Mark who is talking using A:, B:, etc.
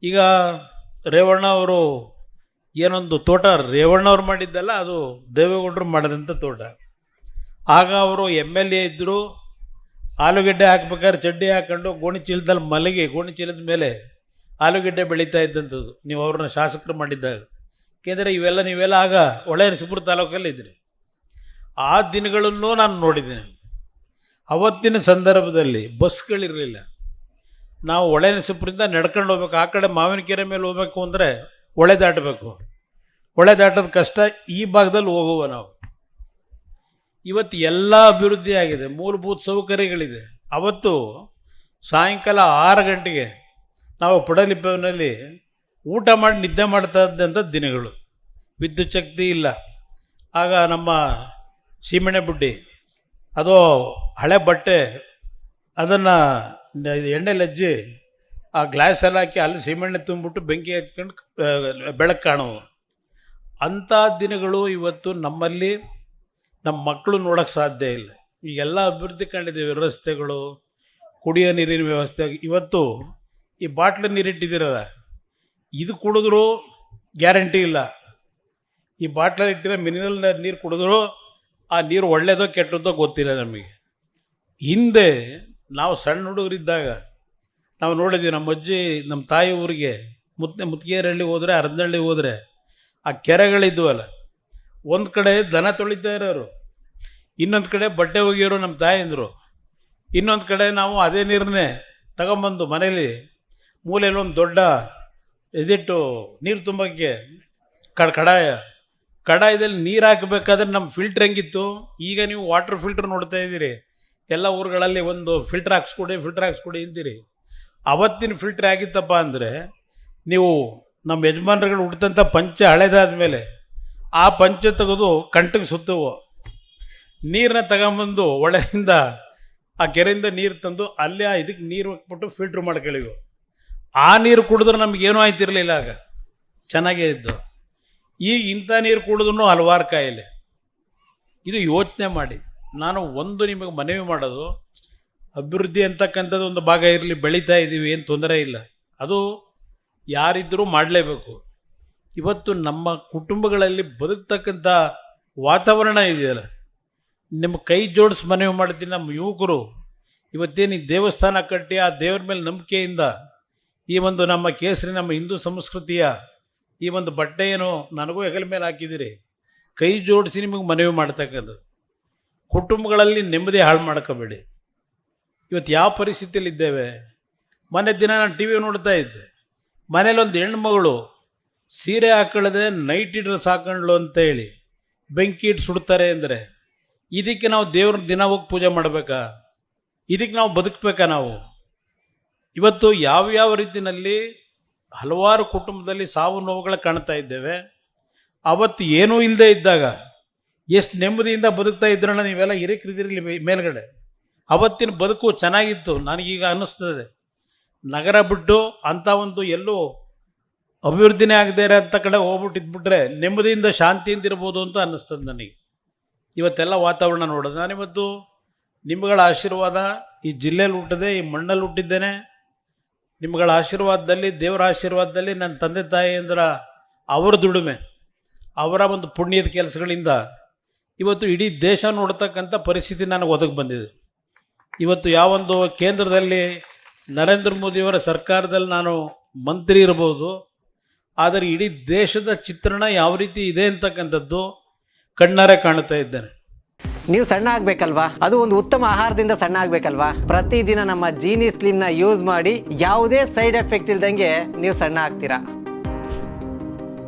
A: ಈಗ ರೇವಣ್ಣ ಅವರು ಏನೊಂದು ತೋಟ ರೇವಣ್ಣವ್ರು ಮಾಡಿದ್ದಲ್ಲ, ಅದು ದೇವೇಗೌಡರು ಮಾಡಿದಂಥ ತೋಟ. ಆಗ ಅವರು MLA ಇದ್ದರು. ಆಲೂಗೆಡ್ಡೆ ಹಾಕ್ಬೇಕಾದ್ರೆ ಚಡ್ಡಿ ಹಾಕ್ಕೊಂಡು ಗೋಣಿ ಚೀಲದಲ್ಲಿ ಮಲಗಿ ಗೋಣಿ ಚೀಲದ ಮೇಲೆ ಆಲೂಗೆಡ್ಡೆ ಬೆಳೀತಾ ಇದ್ದಂಥದ್ದು ನೀವು ಅವ್ರನ್ನ ಶಾಸಕರು ಮಾಡಿದ್ದಾಗ. ಏಕೆಂದರೆ ನೀವೆಲ್ಲ ಆಗ ಹೊಳೆನರಸೀಪುರ ತಾಲೂಕಲ್ಲಿ ಇದ್ರಿ. ಆ ದಿನಗಳನ್ನು ನಾನು ನೋಡಿದ್ದೇನೆ. ಅವತ್ತಿನ ಸಂದರ್ಭದಲ್ಲಿ ಬಸ್ಗಳಿರಲಿಲ್ಲ. ನಾವು ಹೊಳೆನರಸೀಪುರದಿಂದ ನಡ್ಕೊಂಡು ಹೋಗ್ಬೇಕು. ಆ ಕಡೆ ಮಾವಿನಕೆರೆ ಮೇಲೆ ಹೋಗ್ಬೇಕು ಅಂದರೆ ಹೊಳೆ ದಾಟಬೇಕು. ಹೊಳೆ ದಾಟೋದು ಕಷ್ಟ. ಈ ಭಾಗದಲ್ಲಿ ಹೋಗುವ ನಾವು. ಇವತ್ತು ಎಲ್ಲ ಅಭಿವೃದ್ಧಿ ಆಗಿದೆ, ಮೂಲಭೂತ ಸೌಕರ್ಯಗಳಿದೆ. ಅವತ್ತು ಸಾಯಂಕಾಲ 6 ಗಂಟೆಗೆ ನಾವು ಪಡಲಿಪ್ಪನಲ್ಲಿ ಊಟ ಮಾಡಿ ನಿದ್ದೆ ಮಾಡ್ತಾ ಇದ್ದಂಥ ದಿನಗಳು. ವಿದ್ಯುತ್ ಶಕ್ತಿ ಇಲ್ಲ. ಆಗ ನಮ್ಮ ಸೀಮೆಣ್ಣೆ ಬುಡ್ಡಿ, ಅದು ಹಳೆ ಬಟ್ಟೆ, ಅದನ್ನು ಎಣ್ಣೆಲಜ್ಜಿ ಆ ಗ್ಲಾಸಲ್ಲಿ ಹಾಕಿ ಅಲ್ಲಿ ಸೀಮೆಣ್ಣೆ ತುಂಬಿಬಿಟ್ಟು ಬೆಂಕಿ ಹಚ್ಕೊಂಡು ಬೆಳಕು ಕಾಣುವು. ಅಂಥ ದಿನಗಳು ಇವತ್ತು ನಮ್ಮಲ್ಲಿ ನಮ್ಮ ಮಕ್ಕಳು ನೋಡೋಕ್ಕೆ ಸಾಧ್ಯ ಇಲ್ಲ. ಈಗೆಲ್ಲ ಅಭಿವೃದ್ಧಿ ಕಂಡಿದ್ದೀವಿ. ರಸ್ತೆಗಳು, ಕುಡಿಯೋ ನೀರಿನ ವ್ಯವಸ್ಥೆ. ಇವತ್ತು ಈ ಬಾಟ್ಲು ನೀರಿಟ್ಟಿದ್ದೀರಲ್ಲ, ಇದು ಕುಡಿದ್ರೂ ಗ್ಯಾರಂಟಿ ಇಲ್ಲ. ಈ ಬಾಟ್ಲಲ್ಲಿ ಇಟ್ಟಿರೋ ಮಿನರಲ್ ನೀರು ಕುಡಿದ್ರೂ ಆ ನೀರು ಒಳ್ಳೆಯದೋ ಕೆಟ್ಟದ್ದೋ ಗೊತ್ತಿಲ್ಲ ನಮಗೆ. ಹಿಂದೆ ನಾವು ಸಣ್ಣ ಹುಡುಗರಿದ್ದಾಗ ನಾವು ನೋಡಿದ್ವಿ. ನಮ್ಮ ಅಜ್ಜಿ ನಮ್ಮ ತಾಯಿ ಊರಿಗೆ ಮುತ್ಗೇರಹಳ್ಳಿ ಹೋದರೆ, ಅರದನಹಳ್ಳಿ ಹೋದರೆ ಆ ಕೆರೆಗಳಿದ್ವಲ್ಲ, ಒಂದು ಕಡೆ ದನ ತೊಳಿತಾ ಇರೋರು, ಇನ್ನೊಂದು ಕಡೆ ಬಟ್ಟೆ ಒಗೆಯೋರು ನಮ್ಮ ತಾಯಂದರು, ಇನ್ನೊಂದು ಕಡೆ ನಾವು ಅದೇ ನೀರನ್ನೇ ತಗೊಂಬಂದು ಮನೇಲಿ ಮೂಲೆಯಲ್ಲಿ ಒಂದು ದೊಡ್ಡ ಇದಿಟ್ಟು ನೀರು ತುಂಬೋಕ್ಕೆ ಕಡಾಯದಲ್ಲಿ ನೀರು ಹಾಕಬೇಕಾದ್ರೆ ನಮ್ಮ ಫಿಲ್ಟ್ರ್ ಹೆಂಗಿತ್ತು. ಈಗ ನೀವು ವಾಟರ್ ಫಿಲ್ಟ್ರ್ ನೋಡ್ತಾ ಇದ್ದೀರಿ. ಎಲ್ಲ ಊರುಗಳಲ್ಲಿ ಒಂದು ಫಿಲ್ಟ್ರ್ ಹಾಕ್ಸ್ಕೊಡಿ ಅಂತೀರಿ. ಅವತ್ತಿನ ಫಿಲ್ಟ್ರ್ ಆಗಿತ್ತಪ್ಪ ಅಂದರೆ, ನೀವು ನಮ್ಮ ಯಜಮಾನರುಗಳು ಹುಡ್ತಂಥ ಪಂಚೆ ಹಳೇದಾದ ಮೇಲೆ ಆ ಪಂಚೆ ತೆಗೆದು ಕಂಟಿಗೆ ಸುತ್ತುವು, ನೀರನ್ನ ತಗೊಂಬಂದು ಒಳೆಯಿಂದ ಆ ಕೆರೆಯಿಂದ ನೀರು ತಂದು ಅಲ್ಲೇ ಇದಕ್ಕೆ ನೀರು ಹಾಕ್ಬಿಟ್ಟು ಫಿಲ್ಟ್ರ್ ಮಾಡ್ಕೊಳ್ಳಿವು. ಆ ನೀರು ಕುಡಿದ್ರೆ ನಮಗೇನೂ ಆಯ್ತಿರಲಿಲ್ಲ. ಆಗ ಚೆನ್ನಾಗೇ ಇದ್ದು. ಈಗ ಇಂಥ ನೀರು ಕುಡಿದ್ರೂ ಹಲವಾರು ಕಾಯಿಲೆ. ಇದು ಯೋಚನೆ ಮಾಡಿ. ನಾನು ಒಂದು ನಿಮಗೆ ಮನವಿ ಮಾಡೋದು, ಅಭಿವೃದ್ಧಿ ಅಂತಕ್ಕಂಥದ್ದು ಒಂದು ಭಾಗ ಇರಲಿ, ಬೆಳೀತಾ ಇದ್ದೀವಿ, ಏನು ತೊಂದರೆ ಇಲ್ಲ. ಅದು ಯಾರಿದ್ದರೂ ಮಾಡಲೇಬೇಕು. ಇವತ್ತು ನಮ್ಮ ಕುಟುಂಬಗಳಲ್ಲಿ ಬದುಕ್ತಕ್ಕಂಥ ವಾತಾವರಣ ಇದೆಯಲ್ಲ, ನಿಮ್ಮ ಕೈ ಜೋಡಿಸಿ ಮನವಿ ಮಾಡ್ತೀನಿ. ನಮ್ಮ ಯುವಕರು ಇವತ್ತೇನು ಈ ದೇವಸ್ಥಾನ ಕಟ್ಟಿ ಆ ದೇವ್ರ ಮೇಲೆ ನಂಬಿಕೆಯಿಂದ ಈ ಒಂದು ನಮ್ಮ ಕೇಸರಿ, ನಮ್ಮ ಹಿಂದೂ ಸಂಸ್ಕೃತಿಯ ಈ ಒಂದು ಬಟ್ಟೆಯನ್ನು ನನಗೂ ಹೆಗಲ ಮೇಲೆ ಹಾಕಿದ್ದೀರಿ. ಕೈ ಜೋಡಿಸಿ ನಿಮಗೆ ಮನವಿ ಮಾಡ್ತಕ್ಕಂಥದ್ದು, ಕುಟುಂಬಗಳಲ್ಲಿ ನೆಮ್ಮದಿ ಹಾಳು ಮಾಡ್ಕೋಬೇಡಿ. ಇವತ್ತು ಯಾವ ಪರಿಸ್ಥಿತಿಯಲ್ಲಿ ಇದ್ದೇವೆ. ಮೊನ್ನೆ ದಿನ ನಾನು TV ನೋಡ್ತಾ ಇದ್ದೆ. ಮನೇಲಿ ಒಂದು ಹೆಣ್ಮಗಳು ಸೀರೆ ಹಾಕೊಳ್ಳದೆ ನೈಟಿ ಡ್ರೆಸ್ ಹಾಕೊಂಡ್ಲು ಅಂತ ಹೇಳಿ ಬೆಂಕಿ ಇಟ್ಟು ಸುಡ್ತಾರೆ ಅಂದರೆ, ಇದಕ್ಕೆ ನಾವು ದೇವ್ರ ದಿನ ಹೋಗಿ ಪೂಜೆ ಮಾಡಬೇಕಾ? ಇದಕ್ಕೆ ನಾವು ಬದುಕಬೇಕಾ? ನಾವು ಇವತ್ತು ಯಾವ್ಯಾವ ರೀತಿಯಲ್ಲಿ ಹಲವಾರು ಕುಟುಂಬದಲ್ಲಿ ಸಾವು ನೋವುಗಳು ಕಾಣ್ತಾ ಇದ್ದೇವೆ. ಅವತ್ತು ಏನೂ ಇಲ್ಲದೆ ಇದ್ದಾಗ ಎಷ್ಟು ನೆಮ್ಮದಿಯಿಂದ ಬದುಕ್ತಾ ಇದ್ರಣ್ಣ ನೀವೆಲ್ಲ ಹಿರಿಕರಿದಿರಲಿ ಮೇಲ್ಗಡೆ. ಅವತ್ತಿನ ಬದುಕು ಚೆನ್ನಾಗಿತ್ತು. ನನಗೀಗ ಅನ್ನಿಸ್ತದೆ, ನಗರ ಬಿಟ್ಟು ಅಂಥ ಒಂದು ಎಲ್ಲೂ ಅಭಿವೃದ್ಧಿನೇ ಆಗದೇ ಇರೋ ಅಂಥ ಕಡೆ ಹೋಗ್ಬಿಟ್ಟಿದ್ಬಿಟ್ರೆ ನೆಮ್ಮದಿಯಿಂದ ಶಾಂತಿಯಿಂದ ಇರ್ಬೋದು ಅಂತ ಅನ್ನಿಸ್ತದೆ ನನಗೆ. ಇವತ್ತೆಲ್ಲ ವಾತಾವರಣ ನೋಡೋದು. ನಾನಿವತ್ತು ನಿಮ್ಮಗಳ ಆಶೀರ್ವಾದ ಈ ಜಿಲ್ಲೆಯಲ್ಲಿ ಹುಟ್ಟಿದೆ, ಈ ಮಣ್ಣಲ್ಲಿ ಹುಟ್ಟಿದ್ದೇನೆ. ನಿಮ್ಮಗಳ ಆಶೀರ್ವಾದದಲ್ಲಿ, ದೇವರ ಆಶೀರ್ವಾದದಲ್ಲಿ, ನನ್ನ ತಂದೆ ತಾಯಿಯಂದ್ರ ಅವರ ದುಡಿಮೆ, ಅವರ ಒಂದು ಪುಣ್ಯದ ಕೆಲಸಗಳಿಂದ ಇವತ್ತು ಇಡೀ ದೇಶ ನೋಡ್ತಕ್ಕಂಥ ಪರಿಸ್ಥಿತಿ ನನಗೆ ಒದಗಿ ಬಂದಿದೆ. ಇವತ್ತು ಯಾವೊಂದು ಕೇಂದ್ರದಲ್ಲಿ ನರೇಂದ್ರ ಮೋದಿಯವರ ಸರ್ಕಾರದಲ್ಲಿ ನಾನು ಮಂತ್ರಿ ಇರ್ಬೋದು, ಆದರೆ ಇಡೀ ದೇಶದ ಚಿತ್ರಣ ಯಾವ ರೀತಿ ಇದೆ ಅಂತಕ್ಕಂಥದ್ದು ಕಣ್ಣಾರೆ ಕಾಣುತ್ತಾ ಇದ್ದೇನೆ.
B: ನೀವು ಸಣ್ಣ ಆಗಬೇಕಲ್ವಾ? ಅದು ಒಂದು ಉತ್ತಮ ಆಹಾರದಿಂದ ಸಣ್ಣ ಆಗಬೇಕಲ್ವಾ? ಪ್ರತಿದಿನ ನಮ್ಮ ಜೀನಿ ಸ್ಲಿಮ್ನ ಯೂಸ್ ಮಾಡಿ ಯಾವುದೇ ಸೈಡ್ ಎಫೆಕ್ಟ್ ಇಲ್ದಂಗೆ ನೀವು ಸಣ್ಣ ಆಗ್ತೀರಾ.